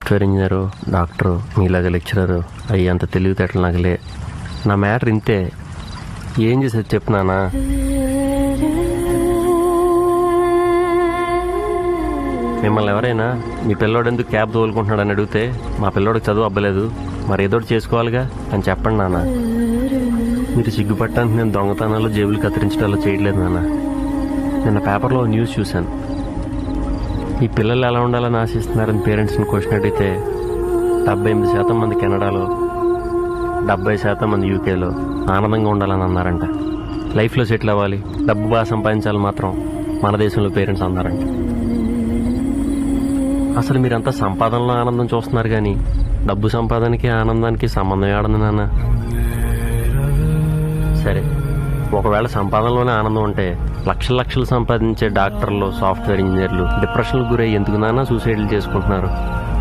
Software engineer, doctor, మీలాగా lecturer అయ్యి అంత తెలివితేటలు నాకులే. నా మ్యాటర్ ఇంతే. ఏం చేసేది చెప్పు నాన్న. మిమ్మల్ని ఎవరైనా మీ పిల్లోడు ఎందుకు క్యాబ్ తోలుకుంటున్నాడని అడిగితే మా పిల్లోడికి చదువు అవ్వలేదు, మరి ఏదో చేసుకోవాలిగా అని చెప్పండి నాన్న. మీరు సిగ్గుపట్టడానికి నేను దొంగతనాలు జేబులు కత్తిరించడాలు చేయట్లేదు నాన్న. నిన్న పేపర్లో న్యూస్ చూశాను. ఈ పిల్లలు ఎలా ఉండాలని ఆశిస్తున్నారని పేరెంట్స్ని క్వశ్చన్ అడిగితే 78% మంది కెనడాలో, 70% మంది యూకేలో ఆనందంగా ఉండాలని అన్నారంట. లైఫ్లో సెటిల్ అవ్వాలి, డబ్బు బాగా సంపాదించాలి మాత్రం మన దేశంలో పేరెంట్స్ అన్నారంట. అసలు మీరంతా సంపాదనలో ఆనందం చూస్తున్నారు కానీ డబ్బు సంపాదనకి ఆనందానికి సంబంధం ఏడుంది నాన్న. సరే, ఒకవేళ సంపాదనలోనే ఆనందం ఉంటే లక్షలు లక్షలు సంపాదించే డాక్టర్లు, సాఫ్ట్వేర్ ఇంజనీర్లు డిప్రెషన్లకు గురై ఎందుకు నాన్న సూసైడ్లు చేసుకుంటున్నారు?